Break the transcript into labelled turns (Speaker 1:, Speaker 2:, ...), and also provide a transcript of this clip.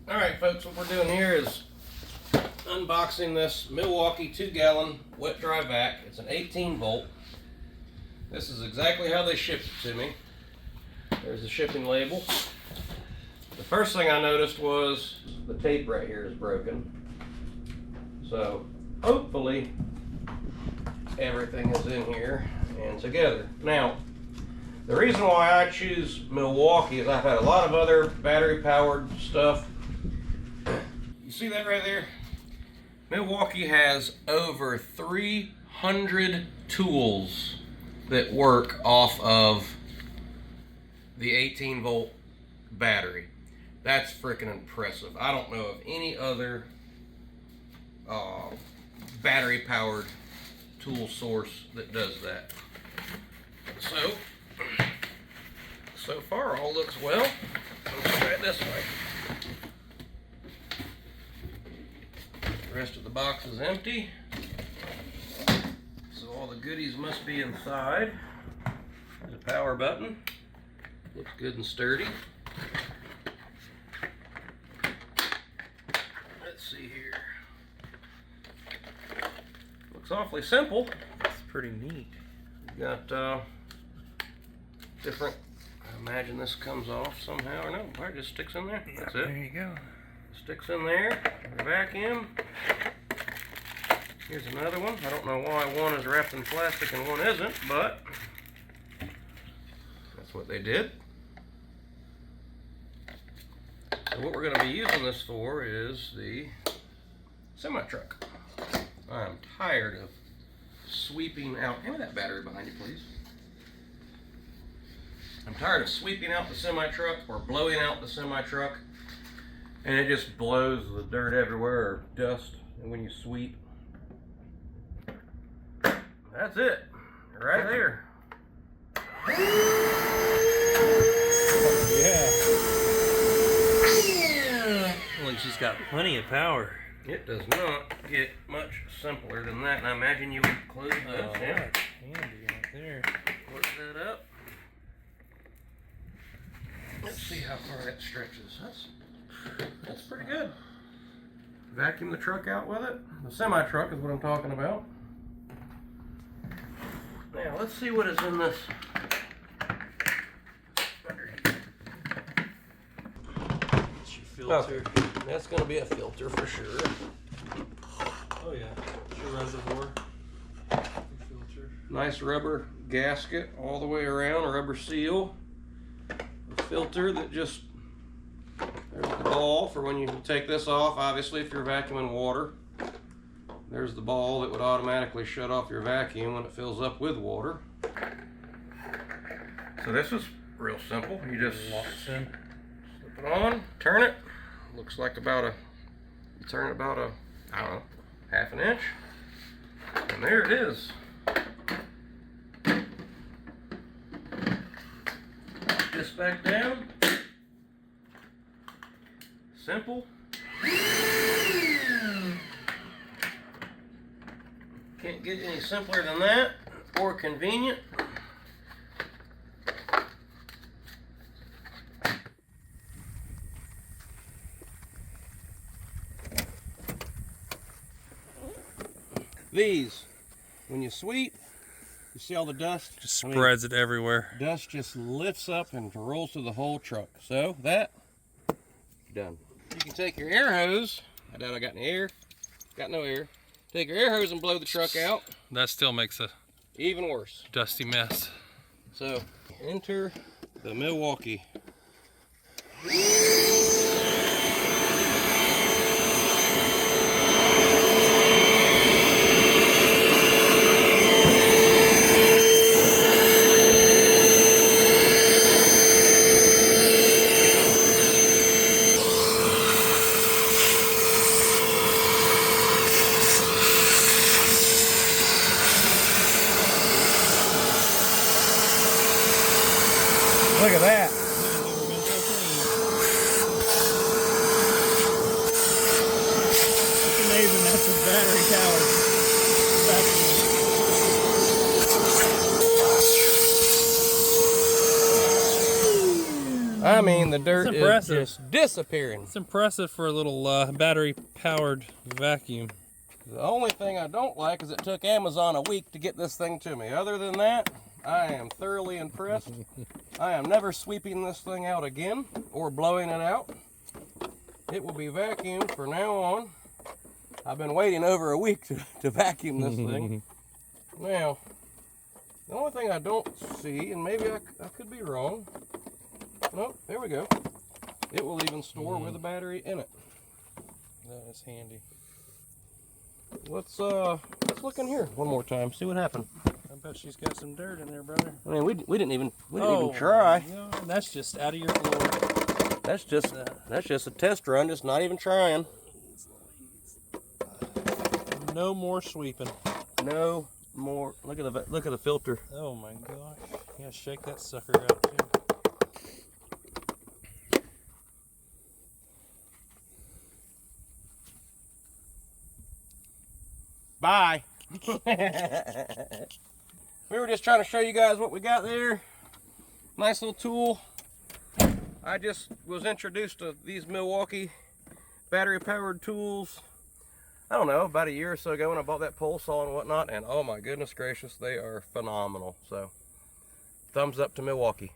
Speaker 1: Alright folks, what we're doing here is unboxing this Milwaukee 2-gallon wet dry vac. It's an 18 volt. This is exactly how they shipped it to me. There's the shipping label. The first thing I noticed was the tape right here is broken. So hopefully everything is in here and together. Now, the reason why I choose Milwaukee is I've had a lot of other battery powered stuff. You see that right there? Milwaukee has over 300 tools that work off of the 18 volt battery. That's freaking impressive. I don't know of any other battery powered tool source that does that. So far all looks well. Let's try it this way. The rest of the box is empty, so all the goodies must be inside. There's a power button. Looks good and sturdy. Let's see here. Looks awfully simple.
Speaker 2: It's pretty neat.
Speaker 1: You got different. I imagine this comes off somehow, or no? It just sticks in there. That's it.
Speaker 2: There you go.
Speaker 1: Sticks in there. Vacuum. Here's another one. I don't know why one is wrapped in plastic and one isn't, but that's what they did. So what we're going to be using this for is the semi-truck. I'm tired of sweeping out. Hand me that battery behind you, please. I'm tired of sweeping out the semi-truck or blowing out the semi-truck, and it just blows the dirt everywhere or dust. And when you sweep, that's it, right there.
Speaker 2: Yeah. Well, she's got plenty of power.
Speaker 1: It does not get much simpler than that. And I imagine you would close this.
Speaker 2: Oh,
Speaker 1: Yeah.
Speaker 2: that's handy right there.
Speaker 1: Close that up. Let's see how far that stretches. That's pretty good. Vacuum the truck out with it. The semi-truck is what I'm talking about. Now let's see what is in this.
Speaker 2: It's your filter.
Speaker 1: Okay. That's going to be a filter for sure.
Speaker 2: Oh yeah, it's your reservoir. Filter.
Speaker 1: Nice rubber gasket all the way around, a rubber seal. A filter that just, there's the ball for when you take this off. Obviously, if you're vacuuming water, there's the ball that would automatically shut off your vacuum when it fills up with water. So this is real simple. You just
Speaker 2: Locks in.
Speaker 1: slip it on, turn it. Looks like about you turn it about I don't know, half an inch. And there it is. This back down. Simple. Can't get any simpler than that, or convenient. These, when you sweep, you see all the dust?
Speaker 2: Just spreads it everywhere.
Speaker 1: Dust just lifts up and rolls through the whole truck. So that, done. You can take your air hose. I doubt I got any air. Got no air. Take your air hose and blow the truck out.
Speaker 2: That still makes a
Speaker 1: Even worse.
Speaker 2: dusty mess.
Speaker 1: So enter the Milwaukee. Look at that. mean, the dirt is
Speaker 2: impressive.
Speaker 1: just disappearing.
Speaker 2: It's impressive for a little battery-powered vacuum.
Speaker 1: The only thing I don't like is it took Amazon a week to get this thing to me. Other than that, I am thoroughly impressed. I am never sweeping this thing out again or blowing it out. It will be vacuumed from now on. I've been waiting over a week to vacuum this thing. Now, the only thing I don't see, and maybe I could be wrong. Nope, there we go. It will even store with a battery in it.
Speaker 2: That is handy.
Speaker 1: Let's look in here one more time, see what happened.
Speaker 2: I bet she's got some dirt in there, brother.
Speaker 1: I mean, we didn't even try.
Speaker 2: No, that's just out of your floor.
Speaker 1: That's just a test run, just not even trying.
Speaker 2: No more sweeping.
Speaker 1: No more. Look at the filter.
Speaker 2: Oh my gosh! Yeah, shake that sucker out too.
Speaker 1: Bye. We were just trying to show you guys what we got there. Nice little tool. I just was introduced to these Milwaukee battery powered tools, I don't know, about a year or so ago when I bought that pole saw and whatnot, and oh my goodness gracious, they are phenomenal. So thumbs up to Milwaukee.